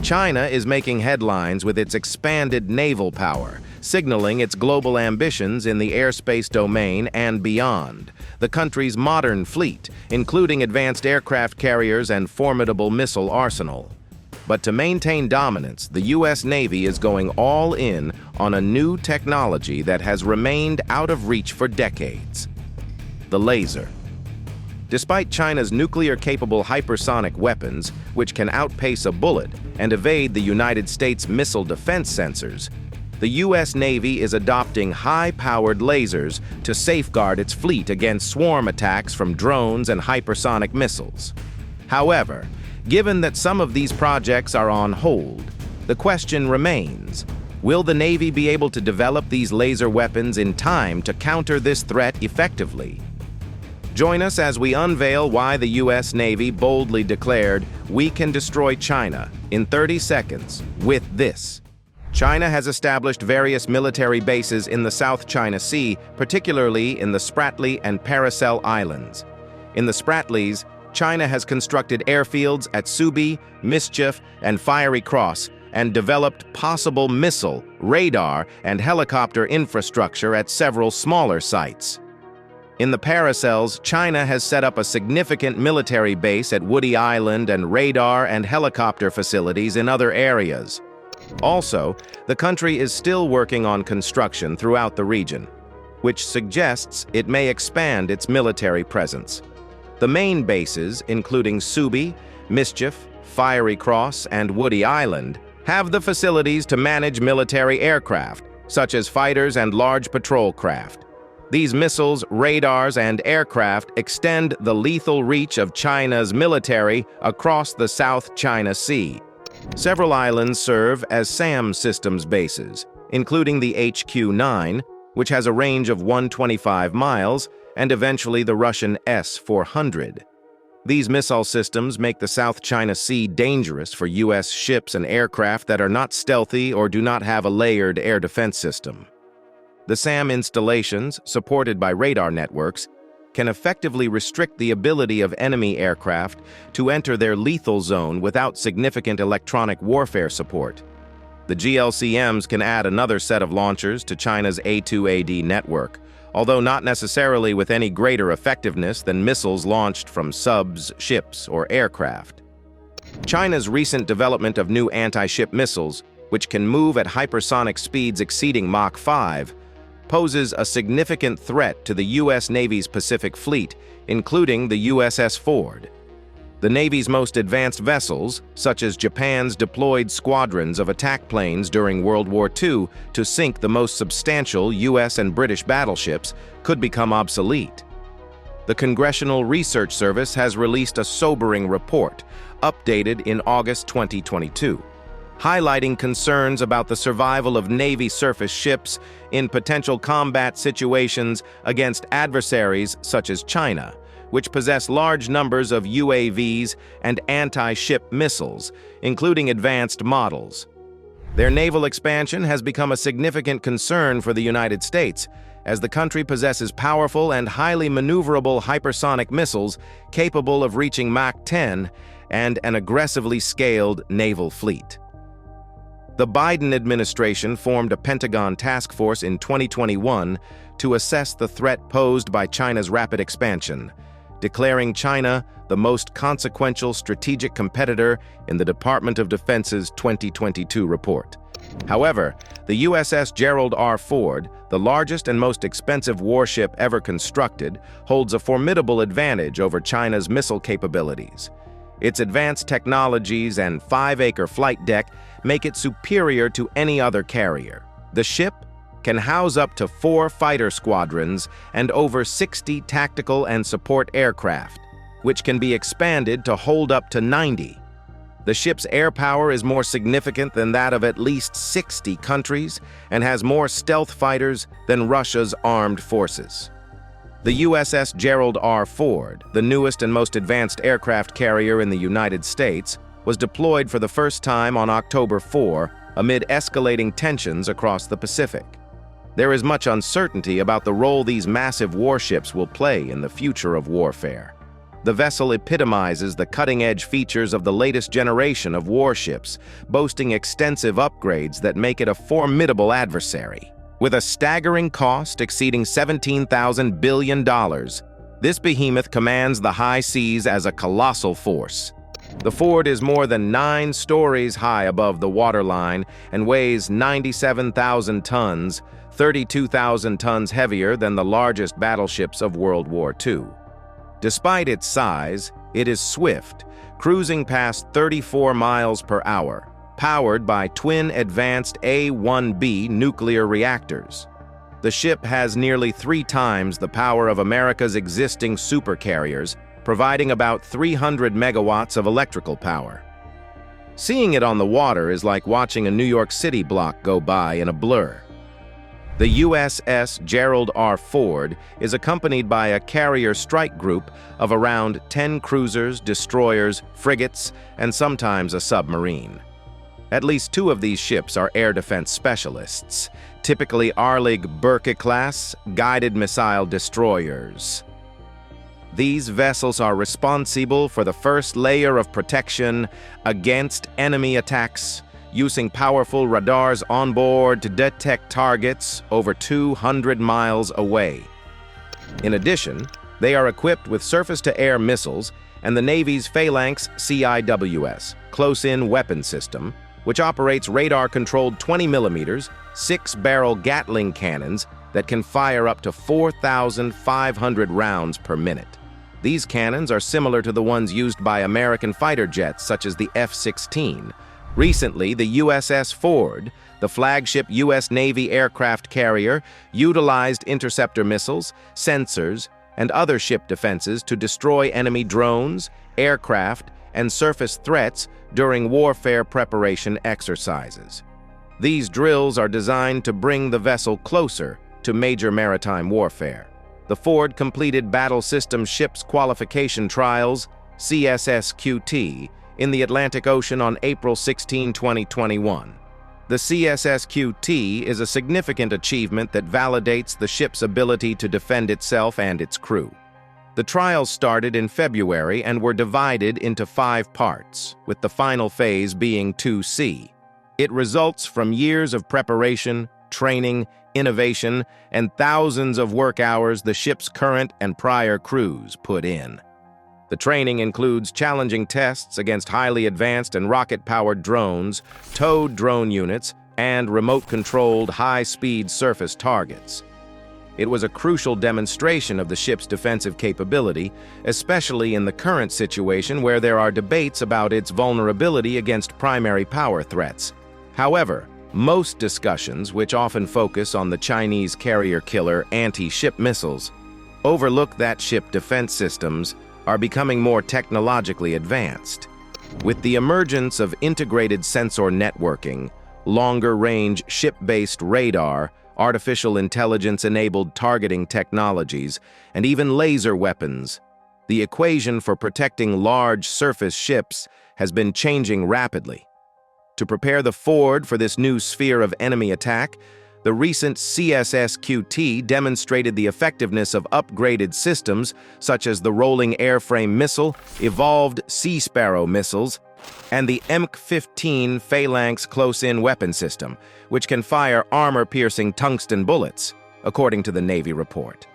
China is making headlines with its expanded naval power, signaling its global ambitions in the airspace domain and beyond. The country's modern fleet, including advanced aircraft carriers and formidable missile arsenal. But to maintain dominance, the U.S. Navy is going all in on a new technology that has remained out of reach for decades: the laser. Despite China's nuclear-capable hypersonic weapons, which can outpace a bullet and evade the United States missile defense sensors, the U.S. Navy is adopting high-powered lasers to safeguard its fleet against swarm attacks from drones and hypersonic missiles. However, given that some of these projects are on hold, the question remains: will the Navy be able to develop these laser weapons in time to counter this threat effectively? Join us as we unveil why the U.S. Navy boldly declared, "We can destroy China in 30 seconds with this." China has established various military bases in the South China Sea, particularly in the Spratly and Paracel Islands. In the Spratlys, China has constructed airfields at Subi, Mischief, and Fiery Cross, and developed possible missile, radar, and helicopter infrastructure at several smaller sites. In the Paracels, China has set up a significant military base at Woody Island and radar and helicopter facilities in other areas. Also, the country is still working on construction throughout the region, which suggests it may expand its military presence. The main bases, including Subi, Mischief, Fiery Cross, and Woody Island, have the facilities to manage military aircraft, such as fighters and large patrol craft. These missiles, radars, and aircraft extend the lethal reach of China's military across the South China Sea. Several islands serve as SAM systems bases, including the HQ-9, which has a range of 125 miles, and eventually the Russian S-400. These missile systems make the South China Sea dangerous for U.S. ships and aircraft that are not stealthy or do not have a layered air defense system. The SAM installations, supported by radar networks, can effectively restrict the ability of enemy aircraft to enter their lethal zone without significant electronic warfare support. The GLCMs can add another set of launchers to China's A2AD network, although not necessarily with any greater effectiveness than missiles launched from subs, ships, or aircraft. China's recent development of new anti-ship missiles, which can move at hypersonic speeds exceeding Mach 5, poses a significant threat to the U.S. Navy's Pacific Fleet, including the USS Ford. The Navy's most advanced vessels, such as Japan's deployed squadrons of attack planes during World War II to sink the most substantial U.S. and British battleships, could become obsolete. The Congressional Research Service has released a sobering report, updated in August 2022. Highlighting concerns about the survival of Navy surface ships in potential combat situations against adversaries such as China, which possess large numbers of UAVs and anti-ship missiles, including advanced models. Their naval expansion has become a significant concern for the United States, as the country possesses powerful and highly maneuverable hypersonic missiles capable of reaching Mach 10 and an aggressively scaled naval fleet. The Biden administration formed a Pentagon task force in 2021 to assess the threat posed by China's rapid expansion, declaring China the most consequential strategic competitor in the Department of Defense's 2022 report. However, the USS Gerald R. Ford, the largest and most expensive warship ever constructed, holds a formidable advantage over China's missile capabilities. Its advanced technologies and 5-acre flight deck make it superior to any other carrier. The ship can house up to 4 fighter squadrons and over 60 tactical and support aircraft, which can be expanded to hold up to 90. The ship's air power is more significant than that of at least 60 countries and has more stealth fighters than Russia's armed forces. The USS Gerald R. Ford, the newest and most advanced aircraft carrier in the United States, was deployed for the first time on October 4 amid escalating tensions across the Pacific. There is much uncertainty about the role these massive warships will play in the future of warfare. The vessel epitomizes the cutting-edge features of the latest generation of warships, boasting extensive upgrades that make it a formidable adversary. With a staggering cost exceeding $17,000 billion, this behemoth commands the high seas as a colossal force. The Ford is more than 9 stories high above the waterline and weighs 97,000 tons, 32,000 tons heavier than the largest battleships of World War II. Despite its size, it is swift, cruising past 34 miles per hour, powered by twin advanced A-1B nuclear reactors. The ship has nearly 3 times the power of America's existing supercarriers, providing about 300 megawatts of electrical power. Seeing it on the water is like watching a New York City block go by in a blur. The USS Gerald R. Ford is accompanied by a carrier strike group of around 10 cruisers, destroyers, frigates, and sometimes a submarine. At least 2 of these ships are air defense specialists, typically Arleigh-Burke-class guided missile destroyers. These vessels are responsible for the first layer of protection against enemy attacks, using powerful radars on board to detect targets over 200 miles away. In addition, they are equipped with surface-to-air missiles and the Navy's Phalanx CIWS, close-in weapon system, which operates radar-controlled 20mm, 6-barrel Gatling cannons that can fire up to 4,500 rounds per minute. These cannons are similar to the ones used by American fighter jets such as the F-16. Recently, the USS Ford, the flagship U.S. Navy aircraft carrier, utilized interceptor missiles, sensors, and other ship defenses to destroy enemy drones, aircraft, and surface threats during warfare preparation exercises. These drills are designed to bring the vessel closer to major maritime warfare. The Ford completed Battle System Ships Qualification Trials, CSSQT, in the Atlantic Ocean on April 16, 2021. The CSSQT is a significant achievement that validates the ship's ability to defend itself and its crew. The trials started in February and were divided into 5 parts, with the final phase being 2C. It results from years of preparation, training, innovation, and thousands of work hours the ship's current and prior crews put in. The training includes challenging tests against highly advanced and rocket-powered drones, towed drone units, and remote-controlled high-speed surface targets. It was a crucial demonstration of the ship's defensive capability, especially in the current situation where there are debates about its vulnerability against primary power threats. However, most discussions, which often focus on the Chinese carrier-killer anti-ship missiles, overlook that ship defense systems are becoming more technologically advanced. With the emergence of integrated sensor networking, longer-range ship-based radar, artificial intelligence-enabled targeting technologies, and even laser weapons, the equation for protecting large surface ships has been changing rapidly. To prepare the Ford for this new sphere of enemy attack, the recent CSSQT demonstrated the effectiveness of upgraded systems such as the Rolling Airframe Missile, evolved Sea Sparrow missiles, and the MK-15 Phalanx close-in weapon system, which can fire armor-piercing tungsten bullets, according to the Navy report.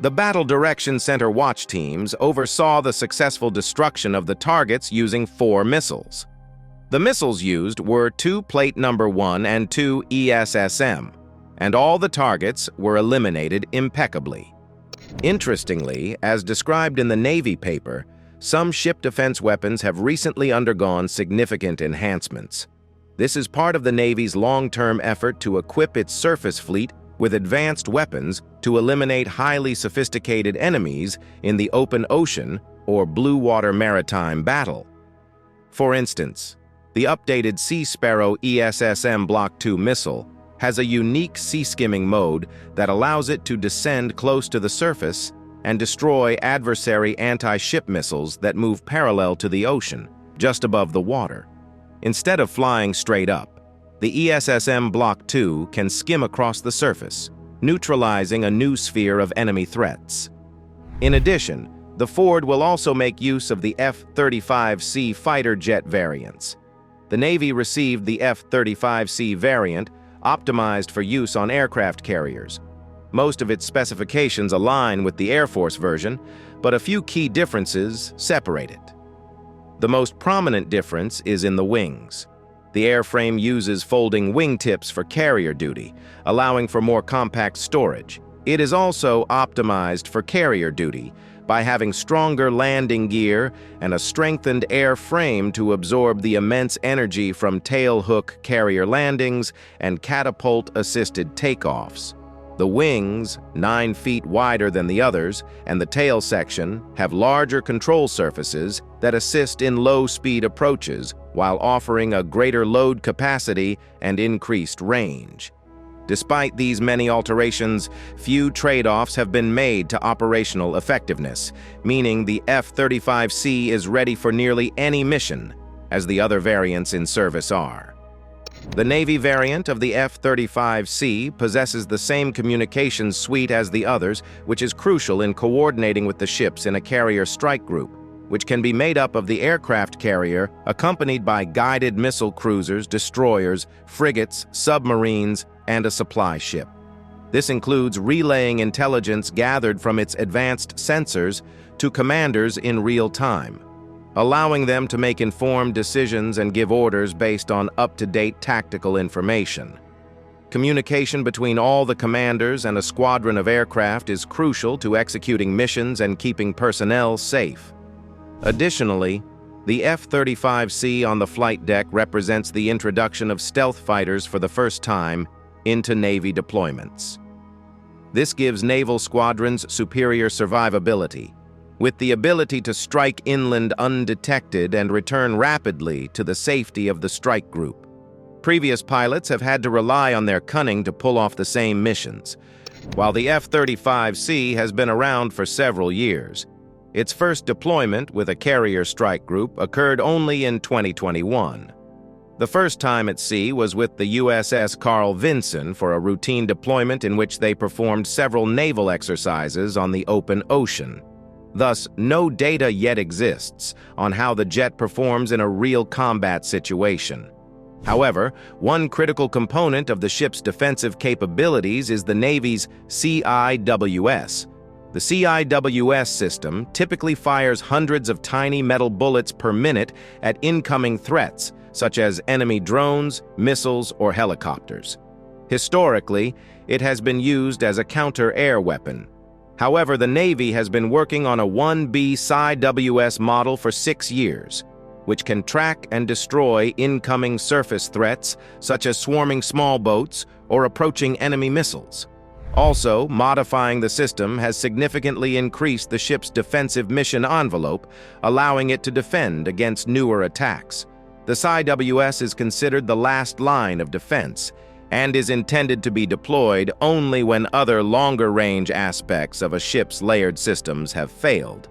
The Battle Direction Center watch teams oversaw the successful destruction of the targets using 4 missiles. The missiles used were 2 Plate No. 1 and 2 ESSM, and all the targets were eliminated impeccably. Interestingly, as described in the Navy paper, some ship defense weapons have recently undergone significant enhancements. This is part of the Navy's long-term effort to equip its surface fleet with advanced weapons to eliminate highly sophisticated enemies in the open ocean or blue water maritime battle. For instance, the updated Sea Sparrow ESSM Block II missile has a unique sea-skimming mode that allows it to descend close to the surface and destroy adversary anti-ship missiles that move parallel to the ocean, just above the water. Instead of flying straight up, the ESSM Block II can skim across the surface, neutralizing a new sphere of enemy threats. In addition, The Ford will also make use of the F-35C fighter jet variants. The Navy received the F-35C variant, optimized for use on aircraft carriers. Most of its specifications align with the Air Force version, but a few key differences separate it. The most prominent difference is in the wings. The airframe uses folding wingtips for carrier duty, allowing for more compact storage. It is also optimized for carrier duty by having stronger landing gear and a strengthened airframe to absorb the immense energy from tailhook carrier landings and catapult-assisted takeoffs. The wings, 9 feet wider than the others, and the tail section have larger control surfaces that assist in low-speed approaches while offering a greater load capacity and increased range. Despite these many alterations, few trade-offs have been made to operational effectiveness, meaning the F-35C is ready for nearly any mission, as the other variants in service are. The Navy variant of the F-35C possesses the same communications suite as the others, which is crucial in coordinating with the ships in a carrier strike group, which can be made up of the aircraft carrier accompanied by guided missile cruisers, destroyers, frigates, submarines, and a supply ship. This includes relaying intelligence gathered from its advanced sensors to commanders in real time, allowing them to make informed decisions and give orders based on up-to-date tactical information. Communication between all the commanders and a squadron of aircraft is crucial to executing missions and keeping personnel safe. Additionally, the F-35C on the flight deck represents the introduction of stealth fighters for the first time into Navy deployments. This gives naval squadrons superior survivability, with the ability to strike inland undetected and return rapidly to the safety of the strike group. Previous pilots have had to rely on their cunning to pull off the same missions. While the F-35C has been around for several years, its first deployment with a carrier strike group occurred only in 2021. The first time at sea was with the USS Carl Vinson for a routine deployment in which they performed several naval exercises on the open ocean. Thus, no data yet exists on how the jet performs in a real combat situation. However, one critical component of the ship's defensive capabilities is the Navy's CIWS. The CIWS system typically fires hundreds of tiny metal bullets per minute at incoming threats, such as enemy drones, missiles, or helicopters. Historically, it has been used as a counter-air weapon. However, the Navy has been working on a 1B CIWS model for 6 years, which can track and destroy incoming surface threats, such as swarming small boats or approaching enemy missiles. Also, modifying the system has significantly increased the ship's defensive mission envelope, allowing it to defend against newer attacks. The CIWS is considered the last line of defense, and is intended to be deployed only when other longer-range aspects of a ship's layered systems have failed.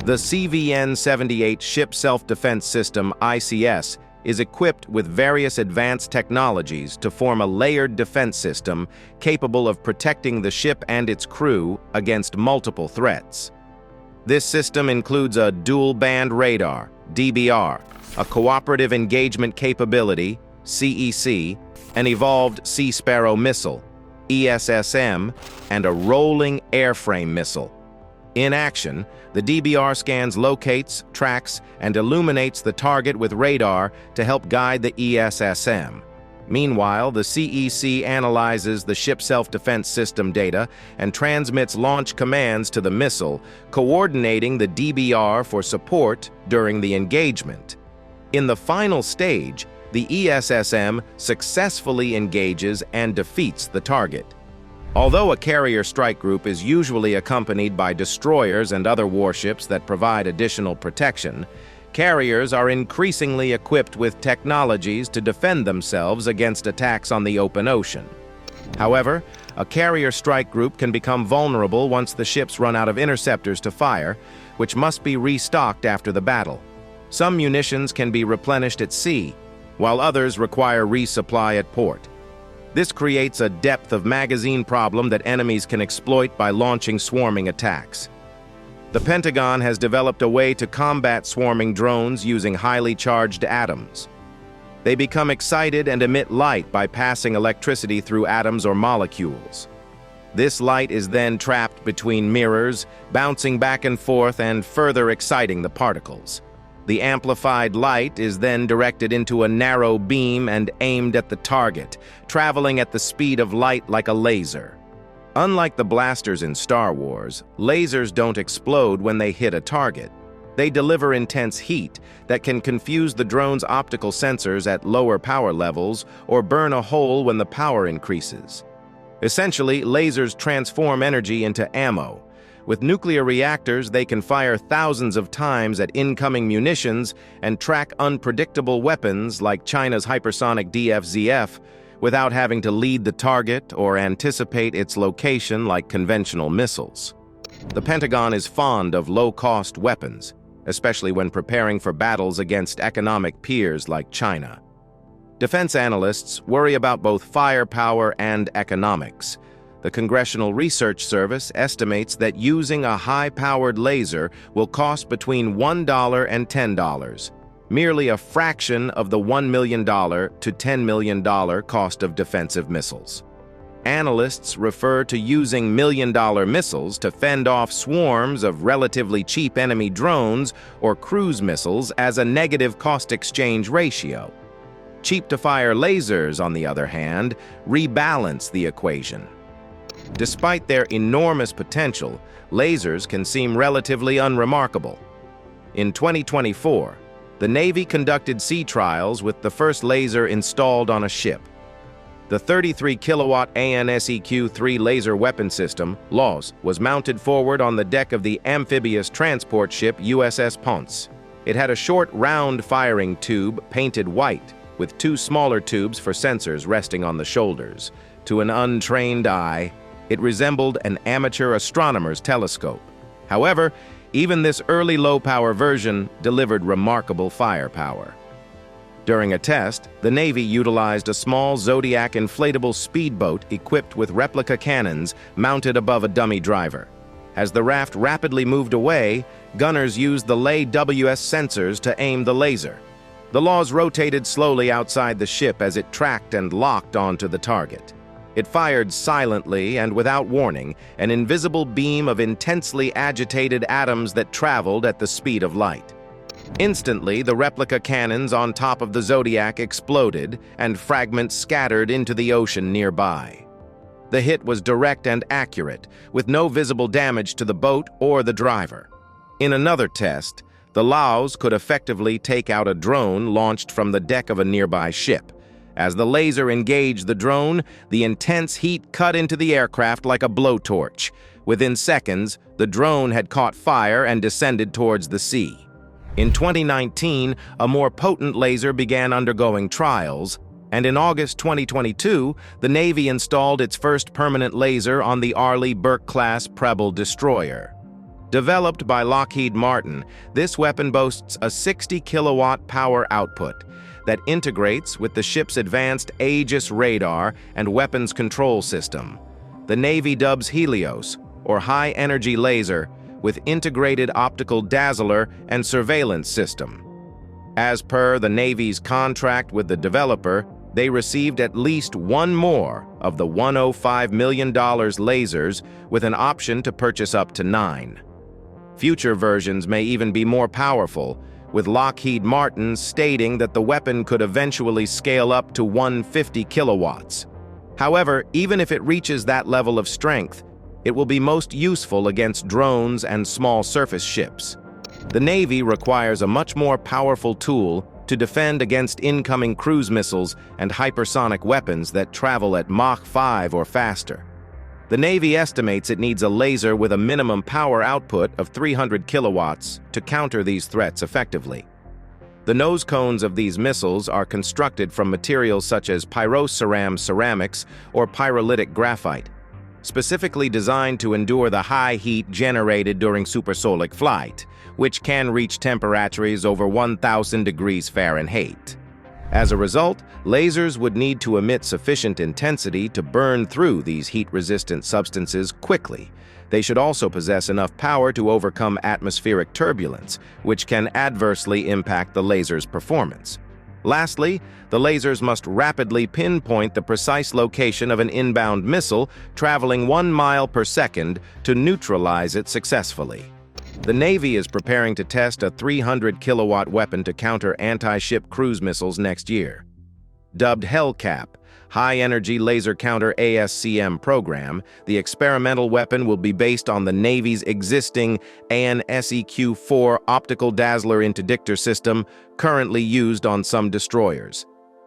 The CVN-78 Ship Self-Defense System, ICS, is equipped with various advanced technologies to form a layered defense system capable of protecting the ship and its crew against multiple threats. This system includes a dual-band radar, DBR, a cooperative engagement capability, CEC, an evolved Sea Sparrow missile, ESSM, and a rolling airframe missile. In action, the DBR scans locates, tracks, and illuminates the target with radar to help guide the ESSM. Meanwhile, the CEC analyzes the ship self-defense system data and transmits launch commands to the missile, coordinating the DBR for support during the engagement. In the final stage, the ESSM successfully engages and defeats the target. Although a carrier strike group is usually accompanied by destroyers and other warships that provide additional protection, carriers are increasingly equipped with technologies to defend themselves against attacks on the open ocean. However, a carrier strike group can become vulnerable once the ships run out of interceptors to fire, which must be restocked after the battle. Some munitions can be replenished at sea, while others require resupply at port. This creates a depth of magazine problem that enemies can exploit by launching swarming attacks. The Pentagon has developed a way to combat swarming drones using highly charged atoms. They become excited and emit light by passing electricity through atoms or molecules. This light is then trapped between mirrors, bouncing back and forth and further exciting the particles. The amplified light is then directed into a narrow beam and aimed at the target, traveling at the speed of light like a laser. Unlike the blasters in Star Wars, lasers don't explode when they hit a target. They deliver intense heat that can confuse the drone's optical sensors at lower power levels or burn a hole when the power increases. Essentially, lasers transform energy into ammo. With nuclear reactors, they can fire thousands of times at incoming munitions and track unpredictable weapons like China's hypersonic DFZF without having to lead the target or anticipate its location like conventional missiles. The Pentagon is fond of low-cost weapons, especially when preparing for battles against economic peers like China. Defense analysts worry about both firepower and economics. The Congressional Research Service estimates that using a high-powered laser will cost between $1 and $10, merely a fraction of the $1 million to $10 million cost of defensive missiles. Analysts refer to using million-dollar missiles to fend off swarms of relatively cheap enemy drones or cruise missiles as a negative cost-exchange ratio. Cheap-to-fire lasers, on the other hand, rebalance the equation. Despite their enormous potential, lasers can seem relatively unremarkable. In 2024, the Navy conducted sea trials with the first laser installed on a ship. The 33-kilowatt ANSEQ-3 laser weapon system, LAWS, was mounted forward on the deck of the amphibious transport ship USS Ponce. It had a short, round firing tube painted white, with two smaller tubes for sensors resting on the shoulders. To an untrained eye, it resembled an amateur astronomer's telescope. However, even this early low-power version delivered remarkable firepower. During a test, the Navy utilized a small Zodiac inflatable speedboat equipped with replica cannons mounted above a dummy driver. As the raft rapidly moved away, gunners used the lay WS sensors to aim the laser. The LAWS rotated slowly outside the ship as it tracked and locked onto the target. It fired silently and without warning, an invisible beam of intensely agitated atoms that traveled at the speed of light. Instantly, the replica cannons on top of the Zodiac exploded, and fragments scattered into the ocean nearby. The hit was direct and accurate, with no visible damage to the boat or the driver. In another test, the LAWS could effectively take out a drone launched from the deck of a nearby ship. As the laser engaged the drone, the intense heat cut into the aircraft like a blowtorch. Within seconds, the drone had caught fire and descended towards the sea. In 2019, a more potent laser began undergoing trials, and in August 2022, the Navy installed its first permanent laser on the Arleigh Burke-class Preble destroyer. Developed by Lockheed Martin, this weapon boasts a 60-kilowatt power output that integrates with the ship's advanced Aegis radar and weapons control system. The Navy dubs Helios, or high-energy laser, with integrated optical dazzler and surveillance system. As per the Navy's contract with the developer, they received at least one more of the $105 million lasers with an option to purchase up to 9. Future versions may even be more powerful, with Lockheed Martin stating that the weapon could eventually scale up to 150 kilowatts. However, even if it reaches that level of strength, it will be most useful against drones and small surface ships. The Navy requires a much more powerful tool to defend against incoming cruise missiles and hypersonic weapons that travel at Mach 5 or faster. The Navy estimates it needs a laser with a minimum power output of 300 kilowatts to counter these threats effectively. The nose cones of these missiles are constructed from materials such as pyroceram ceramics or pyrolytic graphite, specifically designed to endure the high heat generated during supersonic flight, which can reach temperatures over 1,000 degrees Fahrenheit. As a result, lasers would need to emit sufficient intensity to burn through these heat-resistant substances quickly. They should also possess enough power to overcome atmospheric turbulence, which can adversely impact the laser's performance. Lastly, the lasers must rapidly pinpoint the precise location of an inbound missile traveling 1 mile per second to neutralize it successfully. The Navy is preparing to test a 300-kilowatt weapon to counter anti-ship cruise missiles next year. Dubbed Hellcap, High Energy Laser Counter ASCM program, the experimental weapon will be based on the Navy's existing AN/SEQ-4 optical dazzler interdictor system currently used on some destroyers.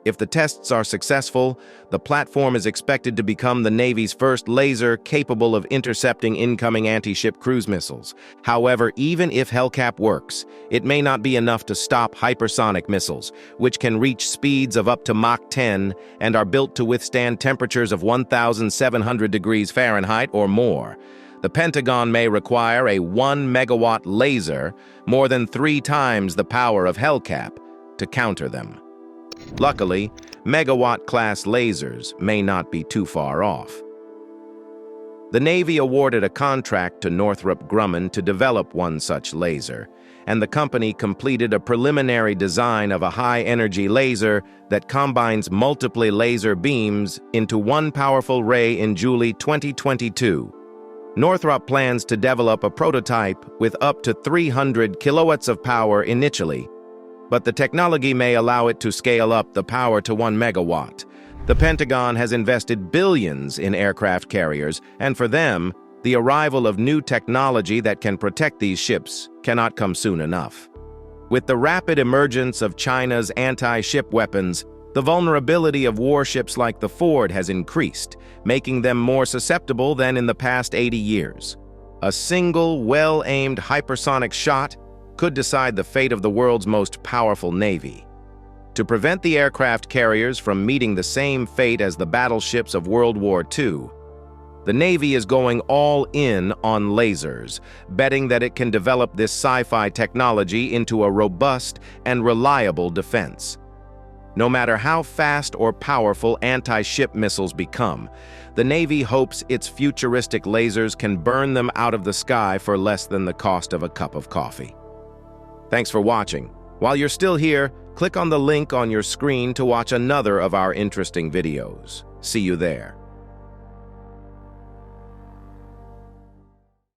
If the tests are successful, the platform is expected to become the Navy's first laser capable of intercepting incoming anti-ship cruise missiles. However, even if Hellcap works, it may not be enough to stop hypersonic missiles, which can reach speeds of up to Mach 10 and are built to withstand temperatures of 1,700 degrees Fahrenheit or more. The Pentagon may require a 1-megawatt laser, more than 3 times the power of Hellcap, to counter them. Luckily, megawatt-class lasers may not be too far off. The Navy awarded a contract to Northrop Grumman to develop one such laser, and the company completed a preliminary design of a high-energy laser that combines multiple laser beams into one powerful ray in July 2022. Northrop plans to develop a prototype with up to 300 kilowatts of power initially, but the technology may allow it to scale up the power to 1 megawatt. The Pentagon has invested billions in aircraft carriers, and for them, the arrival of new technology that can protect these ships cannot come soon enough. With the rapid emergence of China's anti-ship weapons, the vulnerability of warships like the Ford has increased, making them more susceptible than in the past 80 years. A single, well-aimed hypersonic shot could decide the fate of the world's most powerful navy. To prevent the aircraft carriers from meeting the same fate as the battleships of World War II, the Navy is going all in on lasers, betting that it can develop this sci-fi technology into a robust and reliable defense. No matter how fast or powerful anti-ship missiles become, the Navy hopes its futuristic lasers can burn them out of the sky for less than the cost of a cup of coffee. Thanks for watching. While you're still here, click on the link on your screen to watch another of our interesting videos. See you there.